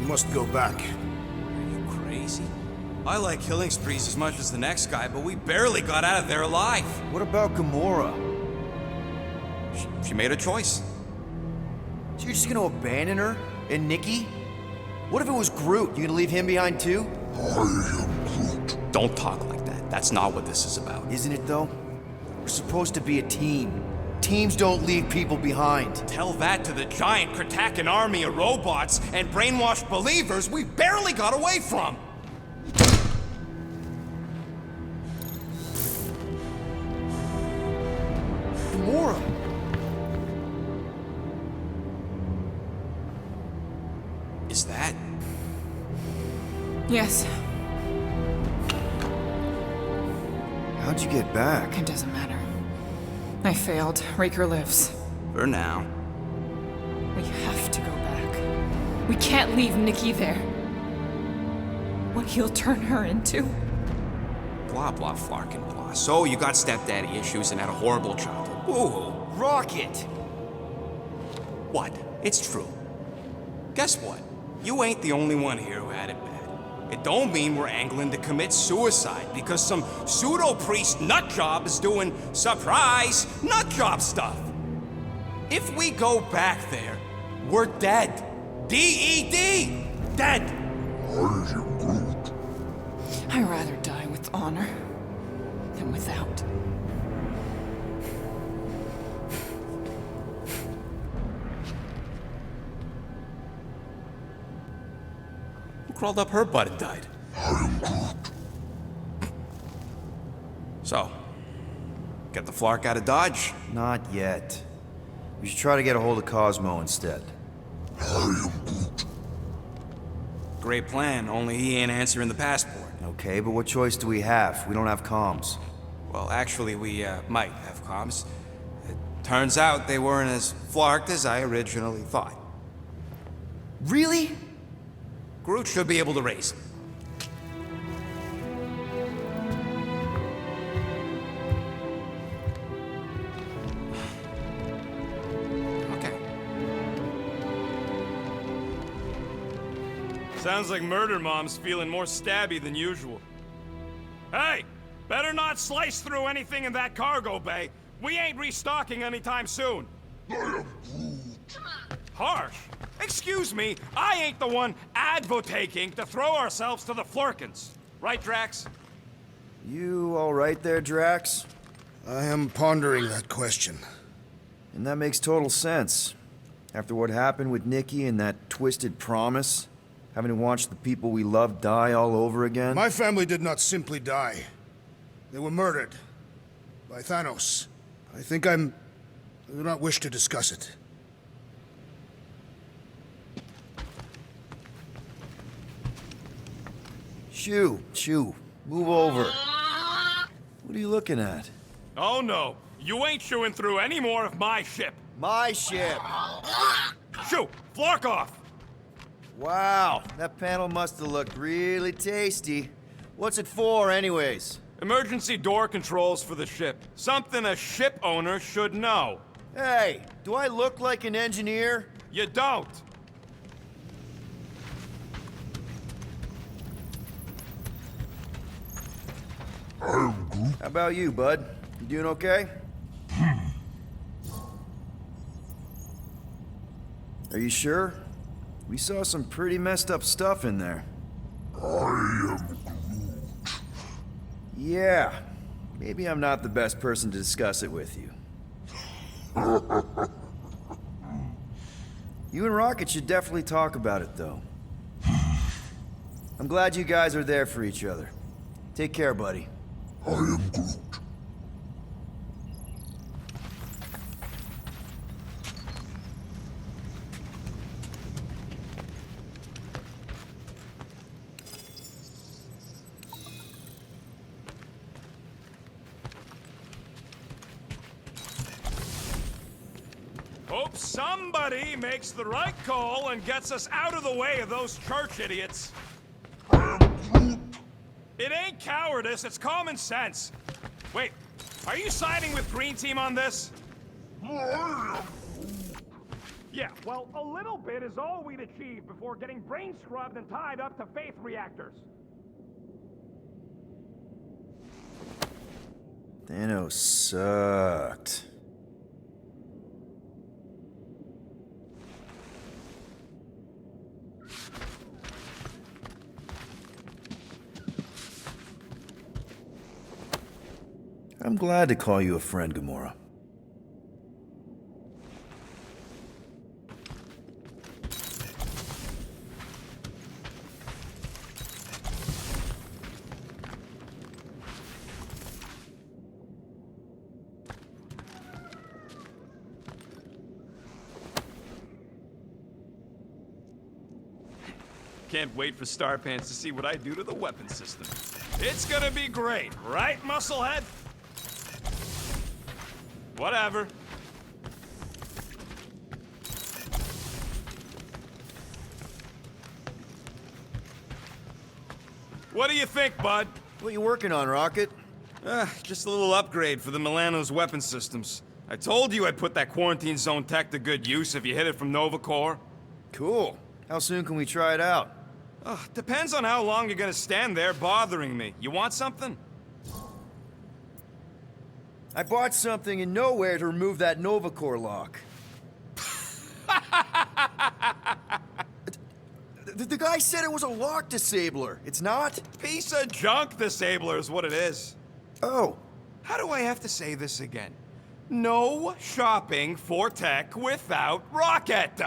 must go back. Are you crazy? I like killing sprees as much as the next guy, but we barely got out of there alive. What about Gamora? She made a choice. So you're just gonna abandon her? And Nikki? What if it was Groot? You gonna leave him behind too? I am Groot. Don't talk like that. That's not what this is about. Isn't it though? We're supposed to be a team. Teams don't leave people behind. Tell that to the giant Kratakan army of robots and brainwashed believers we barely got away from. Gamora! Is that? Yes, How'd you get back? it doesn't matter. I failed. Raker lives. For now. We have to go back. We can't leave Nikki there. What he'll turn her into. Blah, blah, flarkin' blah. So you got stepdaddy issues and had a horrible childhood. Ooh. Rocket! What? It's true. Guess what? You ain't the only one here who had it bad. It don't mean we're angling to commit suicide because some pseudo-priest nutjob is doing surprise nutjob stuff. If we go back there, we're dead. D-E-D! Dead! I am Groot. I'd rather die with honor than without. Who crawled up her butt and died? I am Groot. So, get the Flark out of Dodge? Not yet. We should try to get a hold of Cosmo instead. I am Groot. Great plan, only he ain't answering the passport. Okay, but what choice do we have? We don't have comms. Well, actually, we might have comms. It turns out they weren't as flarked as I originally thought. Really? Groot should be able to raise them. Okay. Sounds like Murder Mom's feeling more stabby than usual. Hey! Better not slice through anything in that cargo bay. We ain't restocking anytime soon. I am Groot. Harsh. Excuse me, I ain't the one advocating to throw ourselves to the Flurkins. Right, Drax? You alright there, Drax? I am pondering that question. And that makes total sense. After what happened with Nikki and that twisted promise, having to watch the people we love die all over again. My family did not simply die. They were murdered. By Thanos. I do not wish to discuss it. Shoo, move over. What are you looking at? Oh no, you ain't chewing through any more of my ship. My ship! Shoo, Flark off! Wow, that panel must have looked really tasty. What's it for, anyways? Emergency door controls for the ship. Something a ship owner should know. Hey, do I look like an engineer? You don't. I am Groot. How about you, bud? You doing okay? Are you sure? We saw some pretty messed up stuff in there. I am Groot. Yeah, maybe I'm not the best person to discuss it with you. You and Rocket should definitely talk about it, though. I'm glad you guys are there for each other. Take care, buddy. I am Groot. Hope somebody makes the right call and gets us out of the way of those church idiots. I am Groot. It ain't cowardice, it's common sense. Wait, are you siding with Green Team on this? I am Yeah, well, a little bit is all we'd achieve before getting brain scrubbed and tied up to faith reactors. Thanos sucked. I'm glad to call you a friend, Gamora. Can't wait for Starpants to see what I do to the weapon system. It's gonna be great, right, Musclehead? Whatever. What do you think, bud? What you working on, Rocket? Just a little upgrade for the Milano's weapon systems. I told you I'd put that quarantine zone tech to good use if you hit it from Nova Corps. Cool. How soon can we try it out? Depends on how long you're gonna stand there bothering me. You want something? I bought something in nowhere to remove that Nova Corps lock. The guy said it was a lock disabler. It's not? Piece of junk disabler is what it is. Oh. How do I have to say this again? No shopping for tech without Rocket!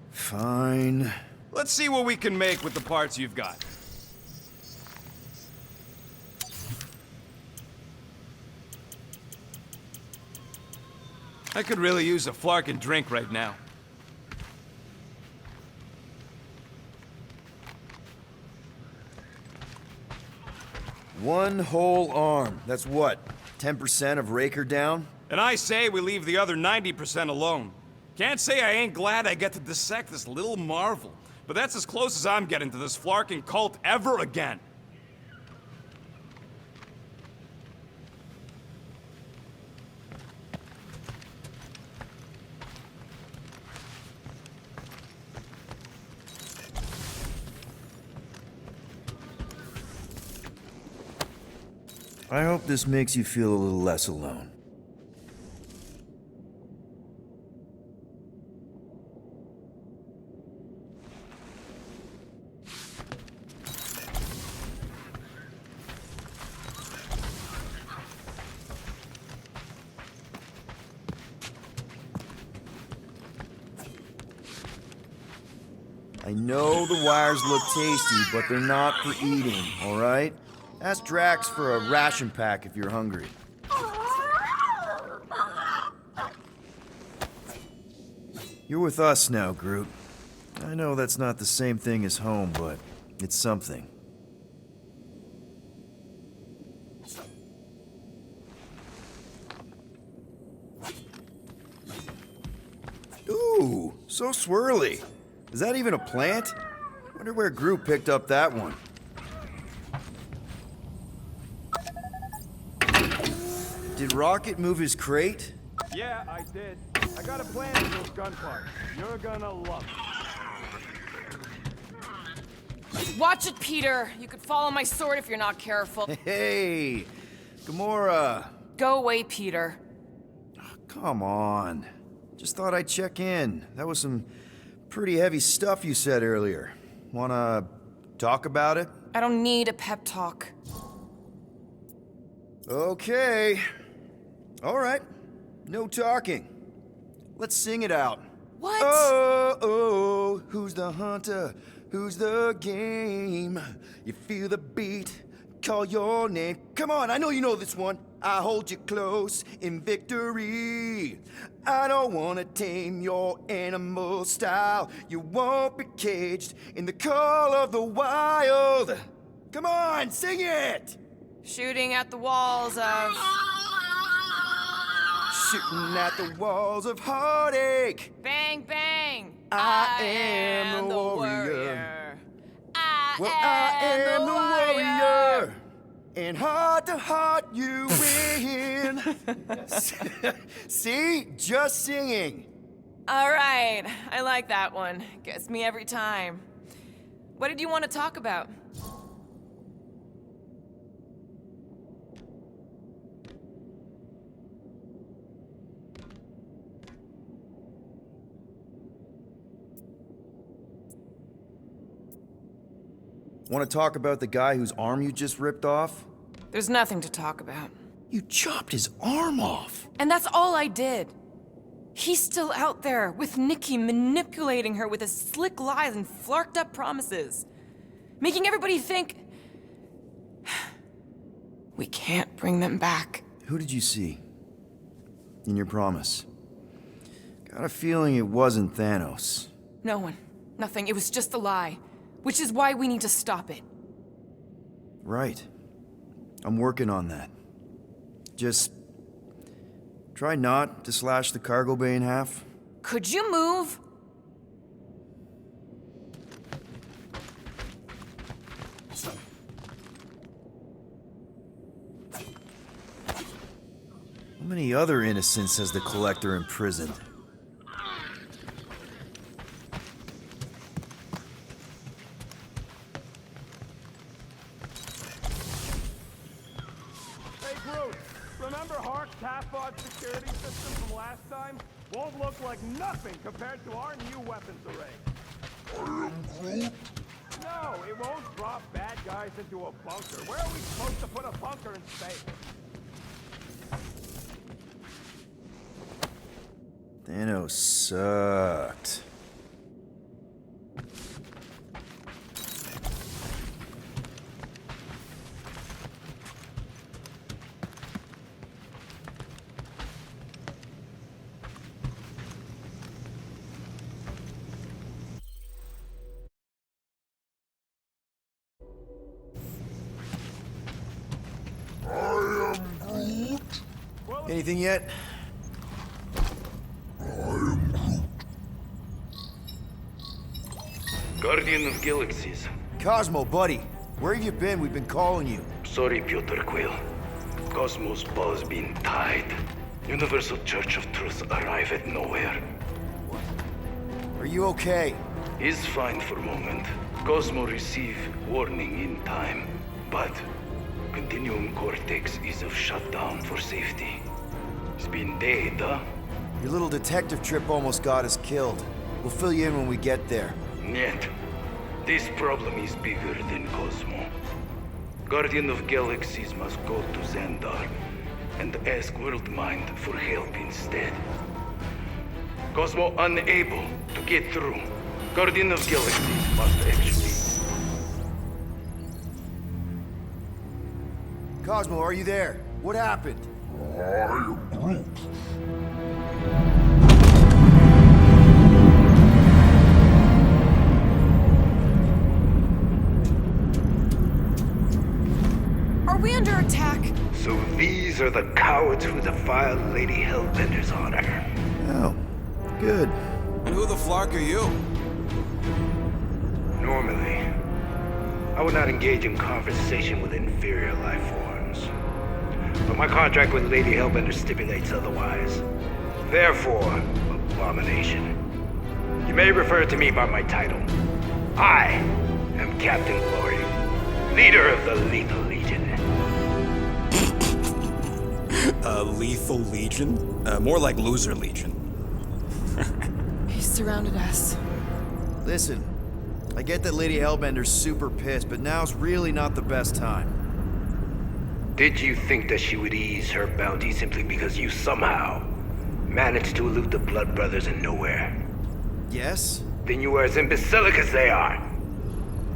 Fine. Let's see what we can make with the parts you've got. I could really use a flarkin' drink right now. One whole arm. That's what? 10% of Raker down? And I say we leave the other 90% alone. Can't say I ain't glad I get to dissect this little marvel, but that's as close as I'm getting to this flarkin' cult ever again. I hope this makes you feel a little less alone. I know the wires look tasty, but they're not for eating, all right? Ask Drax for a ration pack if you're hungry. You're with us now, Groot. I know that's not the same thing as home, but it's something. Ooh, so swirly. Is that even a plant? Wonder where Groot picked up that one. Did Rocket move his crate? Yeah, I did. I got a plan for those gun parts. You're gonna love it. Watch it, Peter. You could fall on my sword if you're not careful. Hey, Gamora. Go away, Peter. Come on. Just thought I'd check in. That was some pretty heavy stuff you said earlier. Wanna talk about it? I don't need a pep talk. Okay. All right. No talking. Let's sing it out. What? Oh, oh, who's the hunter? Who's the game? You feel the beat, call your name. Come on, I know you know this one. I hold you close in victory. I don't want to tame your animal style. You won't be caged in the call of the wild. Come on, sing it! Shooting at the walls of... Shooting at the walls of heartache. Bang, bang! I am the warrior. I am the warrior. And heart to heart you win. See? Just singing. All right, I like that one. Gets me every time. What did you want to talk about? Want to talk about the guy whose arm you just ripped off? There's nothing to talk about. You chopped his arm off! And that's all I did. He's still out there, with Nikki manipulating her with his slick lies and flarked up promises. Making everybody think... we can't bring them back. Who did you see? In your promise? Got a feeling it wasn't Thanos. No one. Nothing. It was just a lie. Which is why we need to stop it. Right. I'm working on that. Just... try not to slash the cargo bay in half. Could you move? How many other innocents has the Collector imprisoned? Hey, Groot, remember Hark's half-odd security system from last time? Won't look like nothing compared to our new weapons array. I am Groot. No, it won't drop bad guys into a bunker. Where are we supposed to put a bunker in space? Thanos sucked. I am Groot. Anything yet? Guardian of Galaxies. Cosmo, buddy. Where have you been? We've been calling you. Sorry, Piotr Quill. Cosmos ball's been tied. Universal Church of Truth arrive at nowhere. Are you okay? Is fine for moment. Cosmo receive warning in time. But Continuum Cortex is of shutdown for safety. It's been dead, huh? Your little detective trip almost got us killed. We'll fill you in when we get there. Niet. This problem is bigger than Cosmo. Guardian of Galaxies must go to Xandar and ask Worldmind for help instead. Cosmo unable to get through. Guardian of Galaxies must actually... Cosmo, are you there? What happened? I am Groot. Are we under attack? So these are the cowards who defile Lady Hellbender's honor. Oh, good. And who the flark are you? Normally, I would not engage in conversation with inferior life forms. But my contract with Lady Hellbender stipulates otherwise. Therefore, abomination. You may refer to me by my title. I am Captain Glory, leader of the Lethal Legion. Lethal Legion? More like Loser Legion. He surrounded us. Listen, I get that Lady Hellbender's super pissed, but now's really not the best time. Did you think that she would ease her bounty simply because you somehow managed to elude the Blood Brothers in nowhere? Yes? Then you are as imbecilic as they are.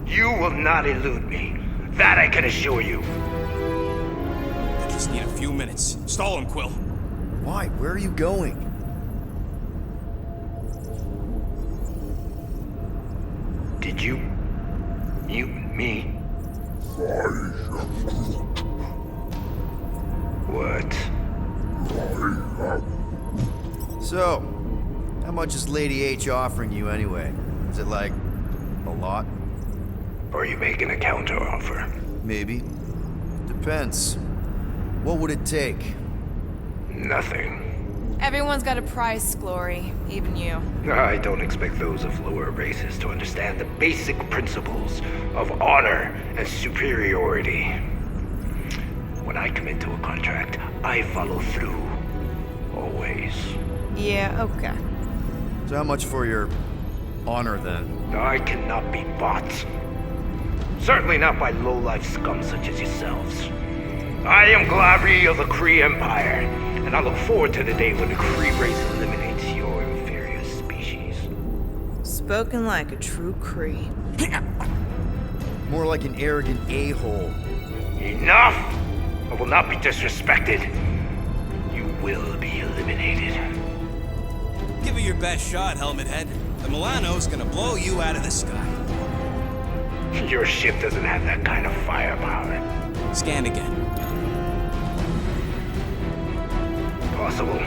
You will not elude me. That I can assure you. I just need a few minutes. Stall him, Quill. Why? Where are you going? Did you mute me? What? So, how much is Lady H offering you anyway? Is it like, a lot? Or are you making a counteroffer? Maybe. Depends. What would it take? Nothing. Everyone's got a price, Glory. Even you. I don't expect those of lower races to understand the basic principles of honor and superiority. When I commit to a contract, I follow through. Always. Yeah, okay. So how much for your honor, then? I cannot be bought. Certainly not by low-life scum such as yourselves. I am Glabri of the Kree Empire, and I look forward to the day when the Kree race eliminates your inferior species. Spoken like a true Kree. More like an arrogant a-hole. Enough! I will not be disrespected. You will be eliminated. Give it your best shot, Helmet Head. The Milano's gonna blow you out of the sky. Your ship doesn't have that kind of firepower. Scan again. Possible.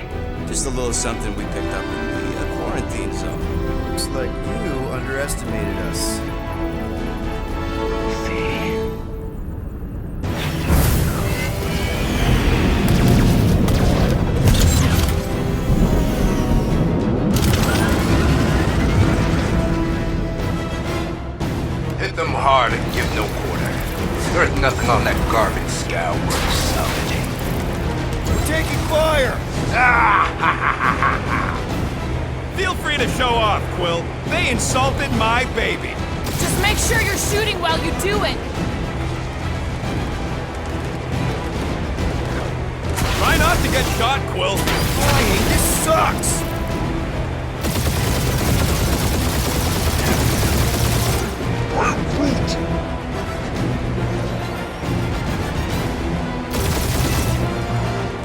Just a little something we picked up in the quarantine zone. Looks like you underestimated us. See. Hit them hard and give no quarter. There's nothing on that garbage scow worth salvaging. We're taking fire! Feel free to show off, Quill. They insulted my baby. Just make sure you're shooting while you do it. Try not to get shot, Quill. This sucks! I'm Groot.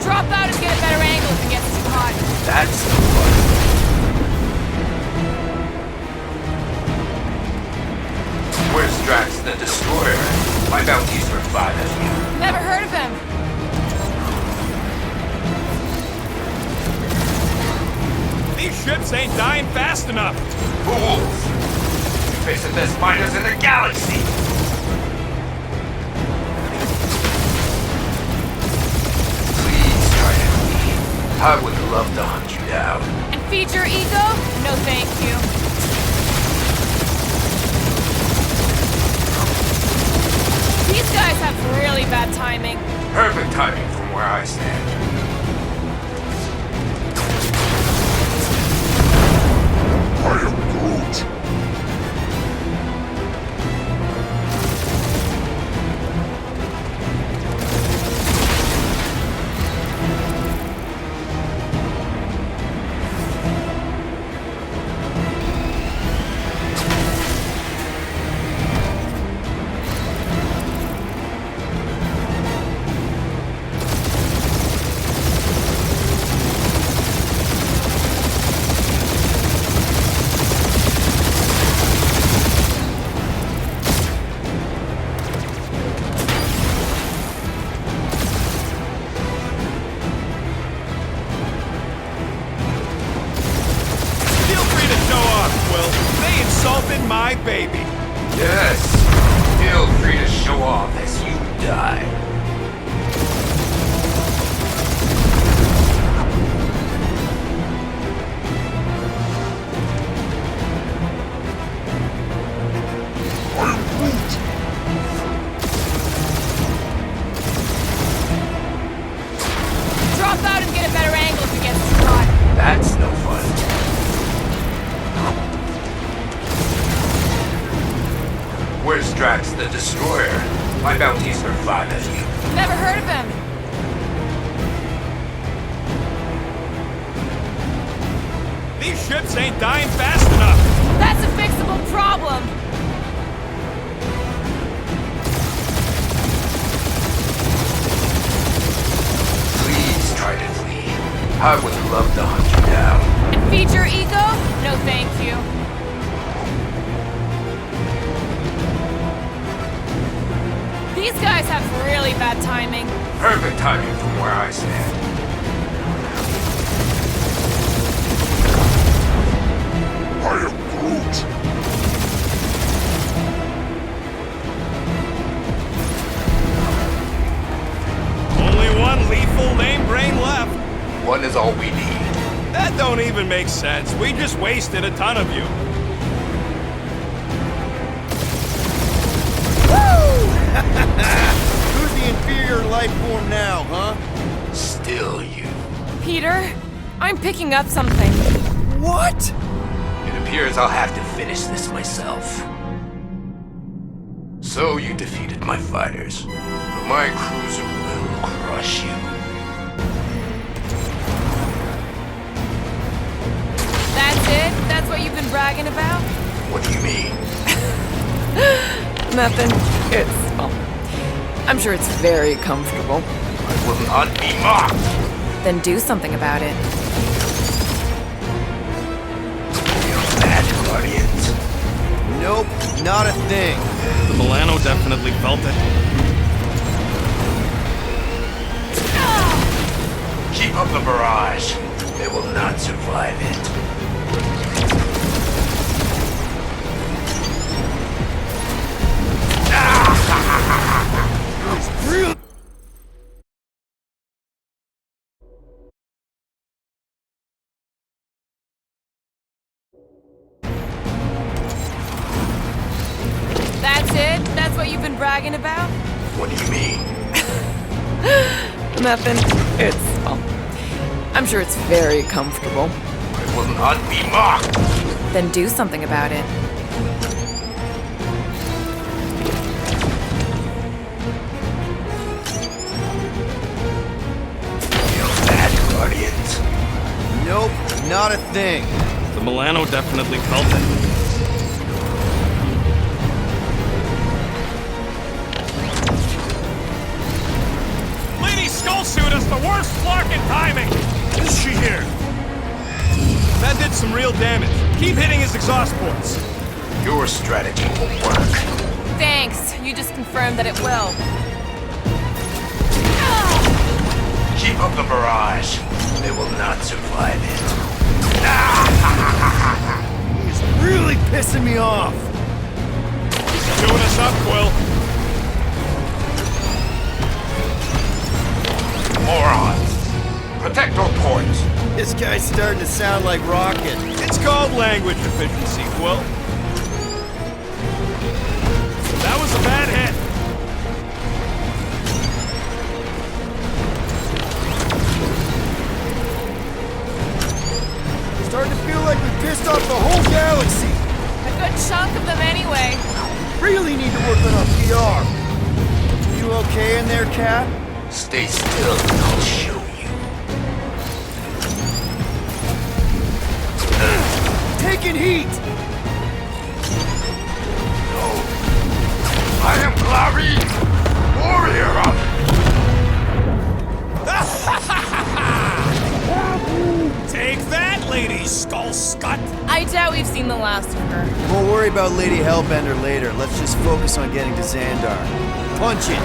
Drop out and get a better angle if it gets too hot. That's the fun. Where's Drax the Destroyer? My bounty's for 5 of you. Never heard of him. These ships ain't dying fast enough. Fools! You face the best fighters in the galaxy! Please try to leave. I would love to hunt you down. And feed your ego? No thank you. These guys have really bad timing. Perfect timing from where I stand. I am Groot. Insulted my baby. Yes. Feel free to show off as you die. I'm Groot. Drop out and get a better angle if it gets too hot. That's no fun. Where's Drax the Destroyer? My bounty's for 5 of you. Never heard of him. These ships ain't dying fast enough. That's a fixable problem. Please try to flee. I would love to hunt you down. And feed your ego? No thank you. These guys have really bad timing. Perfect timing from where I stand. I am Groot. Only one lethal name brain left. One is all we need. That don't even make sense. We just wasted a ton of you. Who's the inferior life form now, huh? Still you. Peter, I'm picking up something. What? It appears I'll have to finish this myself. So you defeated my fighters, but my cruiser will crush you. That's it? That's what you've been bragging about? What do you mean? Nothing. Well, I'm sure it's very comfortable. I will not be mocked. Then do something about it. Feel bad, Guardians. Nope, not a thing. The Milano definitely felt it. Keep up the barrage. They will not survive it. Real. That's it? That's what you've been bragging about? What do you mean? Nothing. Well, I'm sure it's very comfortable. I will not be mocked. Then do something about it. Feel bad, Guardians. Nope, not a thing. The Milano definitely felt it. Lady Skullsuit has the worst flarkin' timing! Is she here? That did some real damage. Keep hitting his exhaust ports. Your strategy won't work. Thanks. You just confirmed that it will. Keep up the barrage. They will not survive it. He's really pissing me off. Doing us up, Quill. Morons. Protect your ports. This guy's starting to sound like Rocket. It's called language efficiency, Quill. That was a bad hit. Starting to feel like we pissed off the whole galaxy. A good chunk of them anyway. Really need to work on our PR. You okay in there, Cap? Stay still and I'll show you. Taking heat! No. I am Clary, warrior of... Take that, Lady Skullscut! I doubt we've seen the last of her. We'll worry about Lady Hellbender later. Let's just focus on getting to Xandar. Punch it!